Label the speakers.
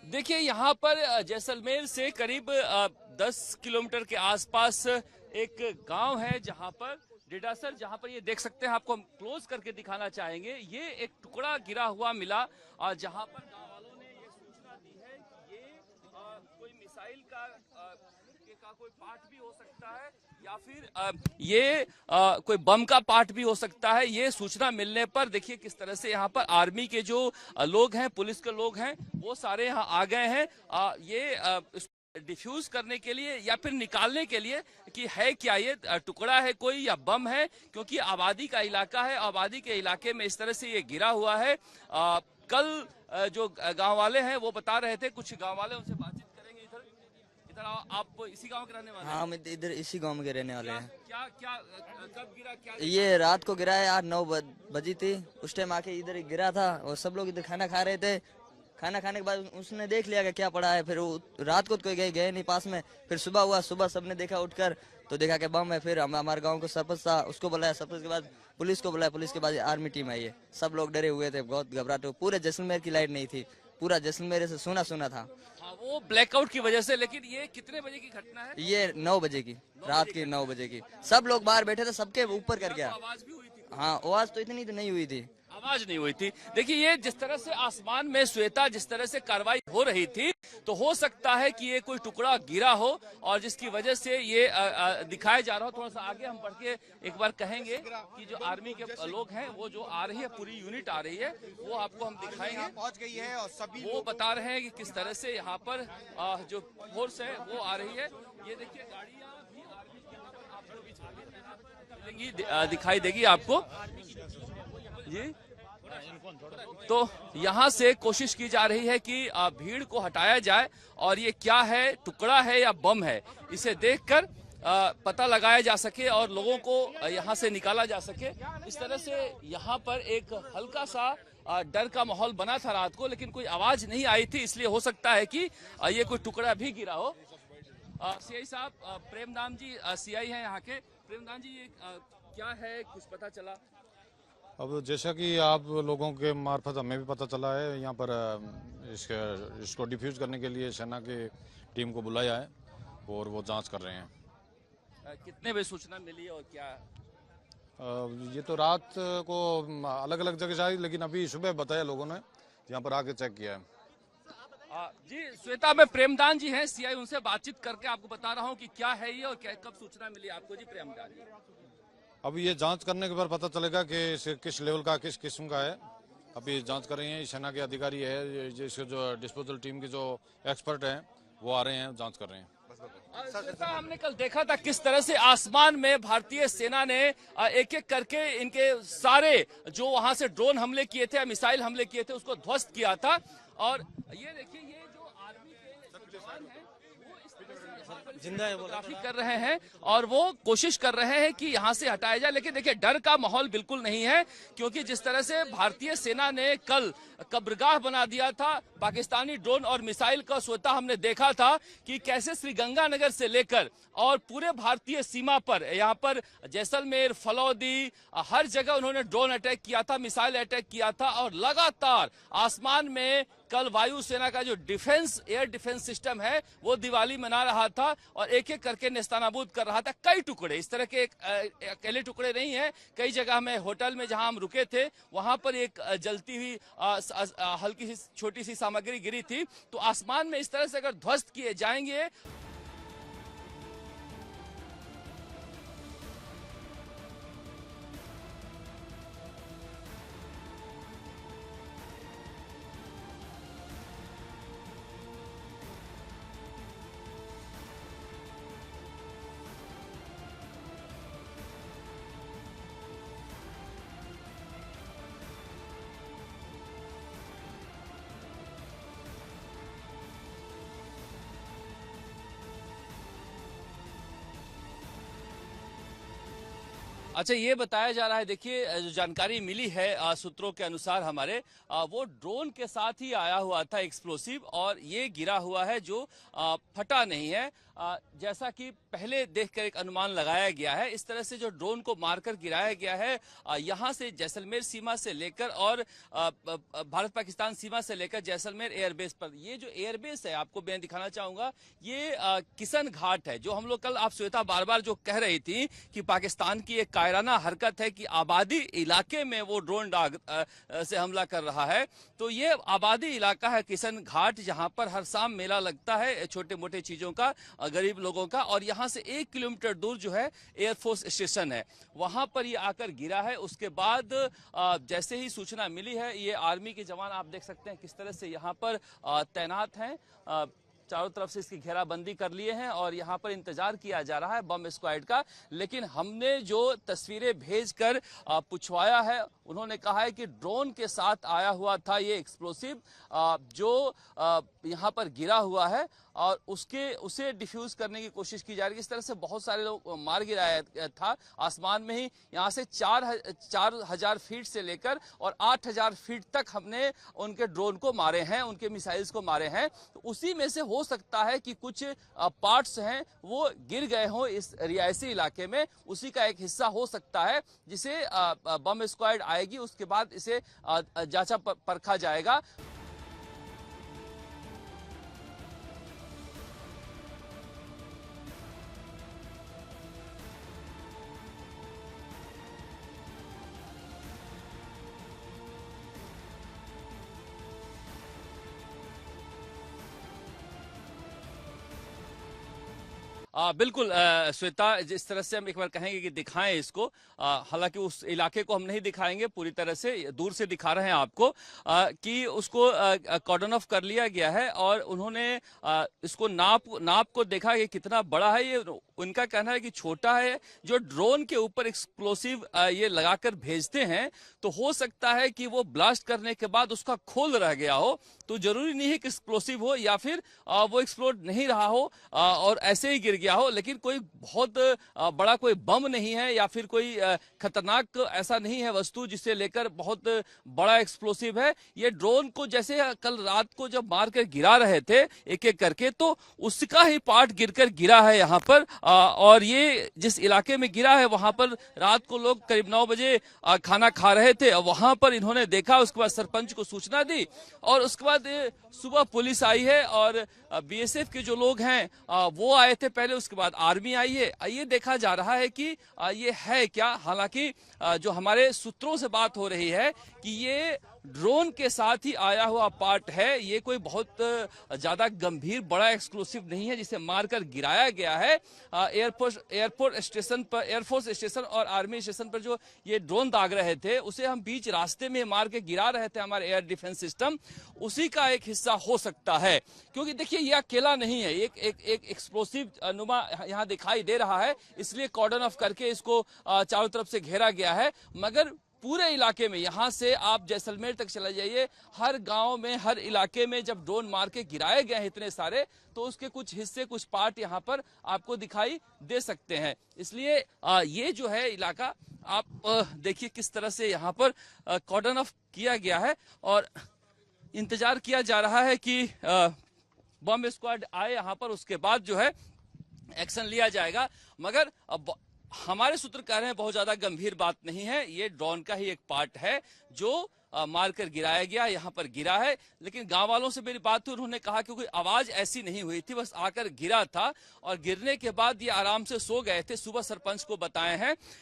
Speaker 1: देखिए यहाँ पर जैसलमेर से करीब 10 किलोमीटर के आसपास एक गांव है जहां पर डेडासर, जहां पर ये देख सकते हैं, आपको हम क्लोज करके दिखाना चाहेंगे। ये एक टुकड़ा गिरा हुआ मिला जहां पर गांव वालों ने ये सूचना दी है कि ये कोई मिसाइल का कोई पार्ट भी हो सकता है या फिर ये कोई बम का पार्ट भी हो सकता है। ये सूचना मिलने पर देखिए किस तरह से यहाँ पर आर्मी के जो लोग हैं, पुलिस के लोग हैं, वो सारे यहाँ आ गए हैं ये डिफ्यूज करने के लिए या फिर निकालने के लिए कि है क्या ये टुकड़ा है कोई या बम है, क्योंकि आबादी का इलाका है। आबादी के इलाके में इस तरह से ये गिरा हुआ है। कल जो गांव वाले हैं वो बता रहे थे, कुछ गांव वाले, उनसे बातचीत करेंगे। इधर इधर आप इसी गांव के रहने वाले हैं?
Speaker 2: हाँ, हम इधर इसी गांव के रहने वाले हैं।
Speaker 1: क्या क्या कब गिरा, क्या
Speaker 2: ये रात को गिरा है यार, 9 बजी थी। उस टाइम आके इधर गिरा था और सब लोग इधर खाना खा रहे थे। खाना खाने के बाद उसने देख लिया कि क्या पड़ा है। फिर वो रात को तो कोई गए नहीं पास में। फिर सुबह हुआ, सुबह सबने देखा उठकर, तो देखा कि बम है। फिर हमारे गांव को सरपंच था, उसको बुलाया। सरपंच के बाद पुलिस को बुलाया। पुलिस के बाद आर्मी टीम आई है। सब लोग डरे हुए थे, बहुत घबराहट। पूरे जैसलमेर की लाइट नहीं थी, पूरा जैसलमेर से सुना सुना था।
Speaker 1: वो ब्लैकआउट की वजह से। लेकिन ये कितने बजे की घटना है?
Speaker 2: ये 9 बजे की, रात की 9 बजे की। सब लोग बाहर बैठे थे, सबके ऊपर कर गया।
Speaker 1: आवाज भी हुई थी?
Speaker 2: हाँ, आवाज तो इतनी तो नहीं हुई थी।
Speaker 1: आवाज नहीं हुई थी। देखिए ये जिस तरह से आसमान में श्वेता, जिस तरह से कार्रवाई हो रही थी, तो हो सकता है कि ये कोई टुकड़ा गिरा हो और जिसकी वजह से ये दिखाया जा रहा हो। थोड़ा सा आगे हम बढ़ के एक बार कहेंगे कि जो आर्मी के लोग हैं वो जो आ रही है, पूरी यूनिट आ रही है, वो आपको हम दिखाएंगे।
Speaker 3: पहुंच गई है और सभी
Speaker 1: वो बता रहे हैं कि किस तरह से यहाँ पर जो फोर्स है वो आ रही है। ये देखिए गाड़ियां भी आर्मी की यहाँ पर आपको मिलेंगी, दिखाई देगी आपको जी। तो यहाँ से कोशिश की जा रही है कि भीड़ को हटाया जाए और ये क्या है, टुकड़ा है या बम है, इसे देखकर पता लगाया जा सके और लोगों को यहाँ से निकाला जा सके। इस तरह से यहाँ पर एक हल्का सा डर का माहौल बना था रात को, लेकिन कोई आवाज नहीं आई थी, इसलिए हो सकता है कि ये कोई टुकड़ा भी गिरा हो। सीआई साहब, प्रेमदाम जी सीआई हैं यहाँ के। प्रेमदाम जी, ये क्या है, कुछ पता चला?
Speaker 4: अब जैसा कि आप लोगों के मार्फत हमें भी पता चला है, यहाँ पर इसको डिफ्यूज करने के लिए सेना की टीम को बुलाया है और वो जांच कर रहे हैं।
Speaker 1: कितने बजे सूचना मिली और क्या?
Speaker 4: ये तो रात को अलग अलग जगह से आई, लेकिन अभी सुबह बताया लोगों ने, यहाँ पर आके चेक किया है।
Speaker 1: जी श्वेता, मैं प्रेमदान जी हैं सीआई, उनसे बातचीत करके आपको बता रहा हूँ कि क्या है ये और क्या कब सूचना मिली आपको। जी प्रेमदान जी,
Speaker 4: अब ये जांच करने के बाद पता चलेगा कि किस लेवल का, किस किस्म का है। अभी जांच कर रहे हैं, सेना के अधिकारी है, जिसके जो डिस्पोजल टीम के जो एक्सपर्ट हैं वो आ रहे हैं, जांच कर रहे हैं।
Speaker 1: श्वेता, हमने कल देखा था किस तरह से आसमान में भारतीय सेना ने एक एक करके इनके सारे जो वहां से ड्रोन हमले किए थे, मिसाइल हमले किए थे, उसको ध्वस्त किया था। और ये देखिए, ये जो आर्मी के जवान हैं वो इस तरह से जिंदा फोटोग्राफी कर रहे हैं और वो कोशिश कर रहे हैं कि यहाँ से हटाया जाए। लेकिन देखिए डर का माहौल बिल्कुल नहीं है, क्योंकि जिस तरह से भारतीय सेना ने कल कब्रगाह बना दिया था पाकिस्तानी ड्रोन और मिसाइल का, श्वेता हमने देखा था कि कैसे श्रीगंगानगर से लेकर और पूरे भारतीय सीमा पर, यहाँ पर जैसलमेर, फलौदी, हर जगह उन्होंने ड्रोन अटैक किया था, मिसाइल अटैक किया था। और लगातार आसमान में कल वायुसेना का जो डिफेंस, एयर डिफेंस सिस्टम है, वो दिवाली मना रहा था और एक एक करके नेस्तनाबूद कर रहा था। कई टुकड़े, इस तरह के अकेले टुकड़े नहीं है, कई जगह में, होटल में जहां हम रुके थे वहां पर एक जलती हुई हल्की सी छोटी सी सामग्री गिरी थी। तो आसमान में इस तरह से अगर ध्वस्त किए जाएंगे अच्छा, ये बताया जा रहा है, देखिए जो जानकारी मिली है सूत्रों के अनुसार हमारे, वो ड्रोन के साथ ही आया हुआ था एक्सप्लोसिव, और ये गिरा हुआ है जो फटा नहीं है, जैसा कि पहले देखकर एक अनुमान लगाया गया है। इस तरह से जो ड्रोन को मारकर गिराया गया है, यहां से जैसलमेर सीमा से लेकर और भारत पाकिस्तान सीमा से लेकर जैसलमेर एयरबेस पर, ये जो एयरबेस है आपको मैं दिखाना चाहूंगा, ये किशन घाट है। जो हम लोग कल, आप श्वेता बार बार जो कह रही थी कि पाकिस्तान की एक कायराना हरकत है कि आबादी इलाके में वो ड्रोन से हमला कर रहा है, तो ये आबादी इलाका है किशन घाट, जहां पर हर शाम मेला लगता है छोटे मोटे चीजों का, गरीब लोगों का। और यहां से 1 किलोमीटर दूर जो है एयरफोर्स स्टेशन है, वहां पर ये आकर गिरा है। उसके बाद जैसे ही सूचना मिली है, ये आर्मी के जवान आप देख सकते हैं किस तरह से यहाँ पर तैनात हैं, चारों तरफ से इसकी घेराबंदी कर लिए हैं और यहाँ पर इंतजार किया जा रहा है बम स्क्वाड का। लेकिन हमने जो तस्वीरें भेजकर पूछवाया है, उन्होंने कहा है कि ड्रोन के साथ आया हुआ था ये एक्सप्लोसिव, जो यहाँ पर गिरा हुआ है, और उसे डिफ्यूज करने की कोशिश की जा रही है। इस तरह से बहुत सारे लोग मार गिराया था आसमान में ही। यहाँ से 4,000 फीट से लेकर और 8,000 फीट तक हमने उनके ड्रोन को मारे हैं, उनके मिसाइल्स को मारे हैं। तो उसी में से हो सकता है कि कुछ पार्ट्स हैं वो गिर गए हों इस रियासी इलाके में, उसी का एक हिस्सा हो सकता है, जिसे बम स्क्वाड आएगी, उसके बाद इसे जांचा परखा जाएगा। बिल्कुल श्वेता, जिस तरह से हम एक बार कहेंगे कि दिखाएं इसको, हालांकि उस इलाके को हम नहीं दिखाएंगे, पूरी तरह से दूर से दिखा रहे हैं आपको, कि उसको कॉर्डन ऑफ कर लिया गया है और उन्होंने इसको नाप को देखा कि कितना बड़ा है। ये उनका कहना है कि छोटा है। जो ड्रोन के ऊपर एक्सप्लोसिव ये लगाकर भेजते हैं, तो हो सकता है कि वो ब्लास्ट करने के बाद उसका खोल रह गया हो, तो जरूरी नहीं है कि एक्सप्लोसिव हो या फिर वो एक्सप्लोड नहीं रहा हो और ऐसे ही गिर गया हो। लेकिन कोई बहुत बड़ा कोई बम नहीं है या फिर कोई खतरनाक ऐसा नहीं है वस्तु जिसे लेकर बहुत बड़ा एक्सप्लोसिव है। ये ड्रोन को जैसे कल रात को जब मार कर गिरा रहे थे एक एक करके, तो उसका ही पार्ट गिरकर गिरा है यहाँ पर। और ये जिस इलाके में गिरा है वहां पर रात को लोग करीब 9 बजे खाना खा रहे थे, वहां पर इन्होंने देखा, उसके बाद सरपंच को सूचना दी और उसके बाद सुबह पुलिस आई है और बीएसएफ के जो लोग हैं वो आए थे पहले, उसके बाद आर्मी आई है। ये देखा जा रहा है कि ये है क्या। हालांकि जो हमारे सूत्रों से बात हो रही है कि ये ड्रोन के साथ ही आया हुआ पार्ट है, ये कोई बहुत ज्यादा गंभीर बड़ा एक्सप्लोसिव नहीं है जिसे मारकर गिराया गया है। एयरफोर्स स्टेशन और आर्मी स्टेशन पर जो ये ड्रोन दाग रहे थे, उसे हम बीच रास्ते में मार के गिरा रहे थे हमारे एयर डिफेंस सिस्टम, उसी का एक हिस्सा हो सकता है। क्योंकि देखिए ये अकेला नहीं है, एक एक्सप्लोसिव नुमा यहाँ दिखाई दे रहा है, इसलिए कॉर्डन ऑफ करके इसको चारों तरफ से घेरा गया है। मगर पूरे इलाके में, यहां से आप जैसलमेर तक चले जाइए, हर गांव में, हर इलाके में जब ड्रोन मार के गिराए गए हैं इतने सारे, तो उसके कुछ हिस्से, कुछ पार्ट यहां पर आपको दिखाई दे सकते हैं। इसलिए ये जो है इलाका, आप देखिए किस तरह से यहां पर कॉर्डन ऑफ किया गया है और इंतजार किया जा रहा है कि बम स्क्वाड आए यहां पर, उसके बाद जो है एक्शन लिया जाएगा। मगर अब हमारे सूत्र कह रहे हैं बहुत ज्यादा गंभीर बात नहीं है, ये ड्रोन का ही एक पार्ट है जो मारकर गिराया गया, यहाँ पर गिरा है। लेकिन गांव वालों से मेरी बात हुई, उन्होंने कहा कि कोई आवाज ऐसी नहीं हुई थी, बस आकर गिरा था और गिरने के बाद ये आराम से सो गए थे। सुबह सरपंच को बताए हैं